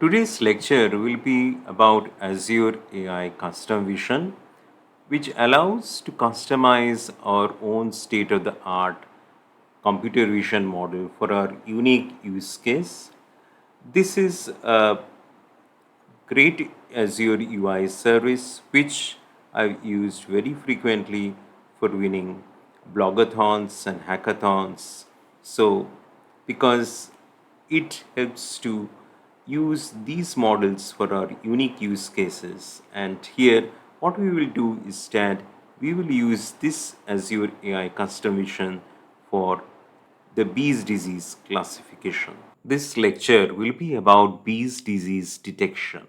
Today's lecture will be about Azure AI Custom Vision, which allows to customize our own state-of-the-art computer vision model for our unique use case. This is a great Azure UI service which I've used very frequently for winning blogathons and hackathons. So, because it helps to use these models for our unique use cases, and here what we will do is that we will use this Azure AI custom vision for the bees disease classification. This lecture will be about bees disease detection.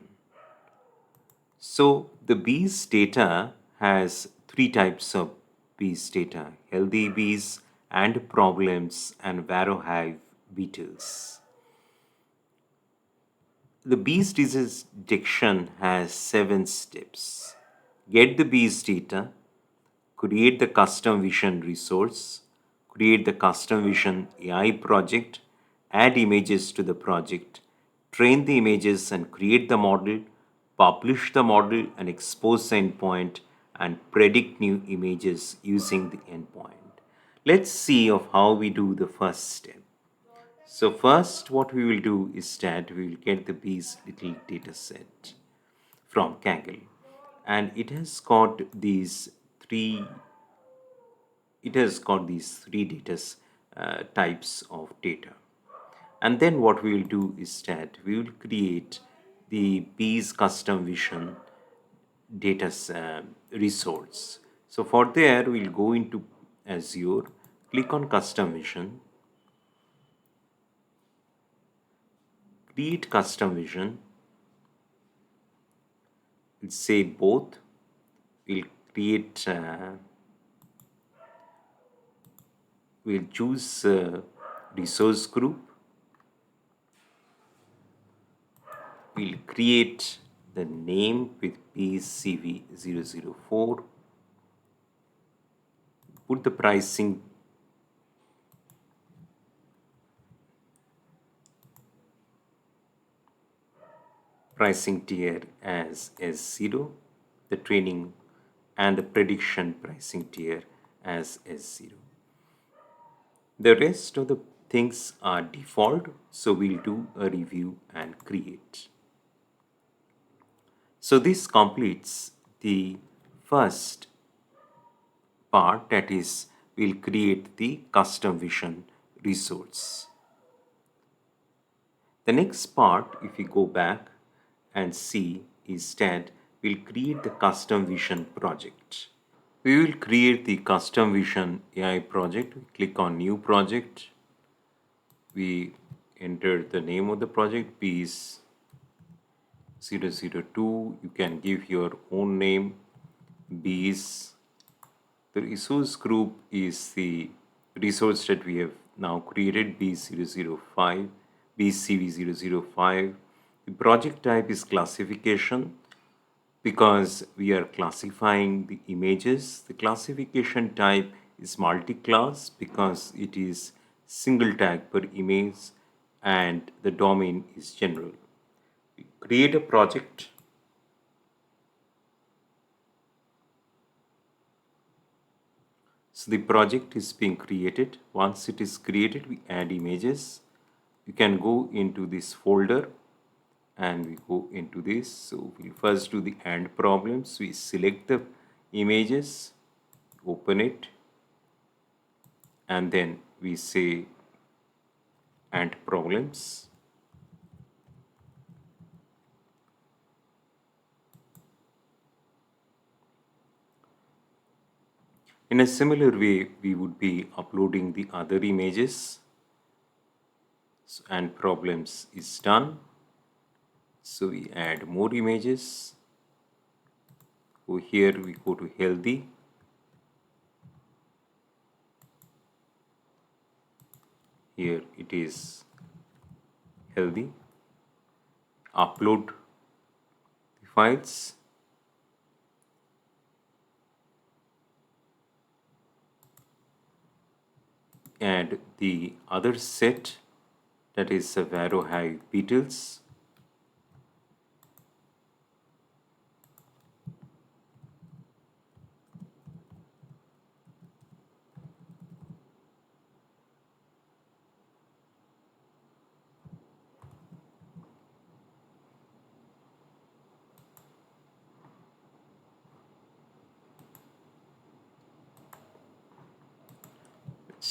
So the bees data has three types of bees data: healthy bees, and problems, and varroa beetles. The bees disease detection has 7 steps. Get the bees data, create the custom vision resource, create the custom vision AI project, add images to the project, train the images and create the model, publish the model and expose the endpoint, and predict new images using the endpoint. Let's see of how we do the first step. So first what we will do is that we will get the bees little data set from Kaggle, and three it has got these three data types of data. And then what we will do is that we will create the bees custom vision data resource. So for there we'll go into Azure, click on custom vision, create custom vision. We'll say both. We'll create we'll choose resource group. We'll create the name with PCV004. Put the pricing tier as S0, the training and the prediction pricing tier as S0. The rest of the things are default, so we'll do a review and create. So this completes the first part, that is, we'll create the custom vision resource. The next part, if we go back and see, is that we'll create the custom vision project. We will create the custom vision AI project. We click on new project. We enter the name of the project, bees 002. You can give your own name, bees. The resource group is the resource that we have now created, B005, BCV005. The project type is classification because we are classifying the images. The classification type is multi-class because it is single tag per image, and the domain is general. We create a project. So the project is being created. Once it is created, we add images. You can go into this folder and we go into this. So we first do the AND problems. We select the images, open it, and then we say AND problems. In a similar way, we would be uploading the other images. So AND problems is done. So we add more images. Over here we go to healthy. Here it is healthy. Upload the files. Add the other set, that is the varroa beetles.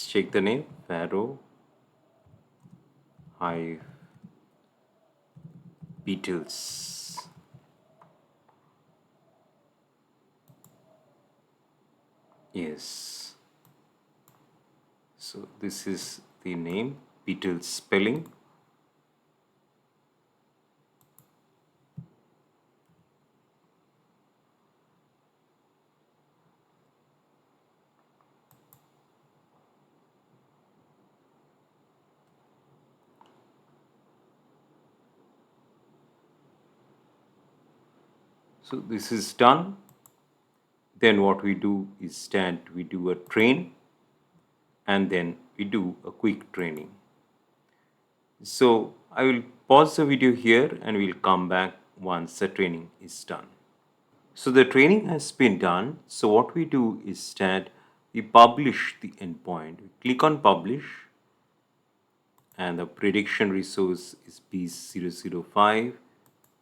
check the name, Pharaoh Hive Beetles. Yes. So this is the name, Beetles spelling. So this is done. Then what we do is that we do a train and then we do a quick training. So I will pause the video here and we'll come back once the training is done. So the training has been done. So what we do is that we publish the endpoint. We click on publish and the prediction resource is B005.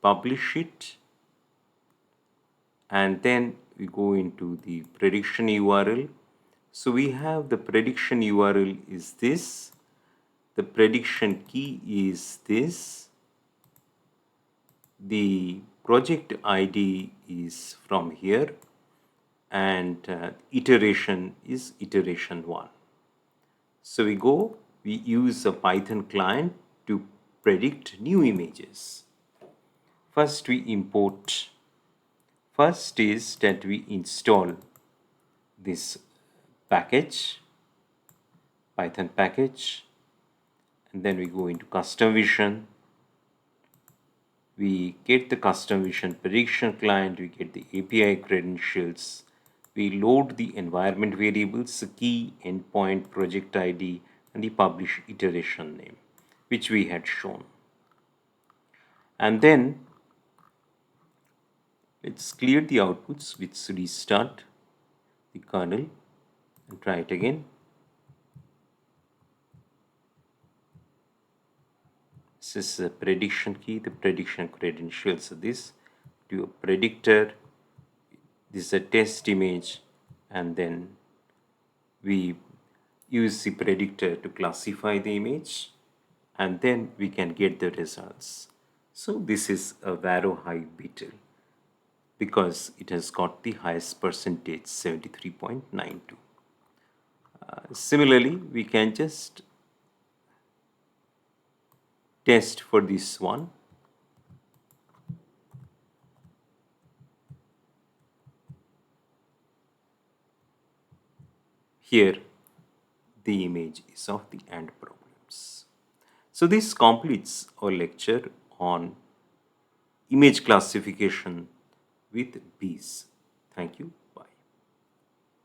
Publish it and then we go into the prediction URL. So we have the prediction URL is this. The prediction key is this. The project ID is from here and iteration is iteration 1. So we use a Python client to predict new images. First is that we install this package, Python package, and then we go into custom vision. We get the custom vision prediction client, we get the API credentials, we load the environment variables, the key, endpoint, project ID, and the publish iteration name, which we had shown. And then let's clear the outputs. Let's restart the kernel and try it again. This is the prediction key, the prediction credentials of this. Do a predictor, this is a test image, and then we use the predictor to classify the image, and then we can get the results. So this is a Varro Hive beetle because it has got the highest percentage, 73.92. Similarly, we can just test for this one. Here, the image is of the ant problems. So this completes our lecture on image classification with bees. Thank you.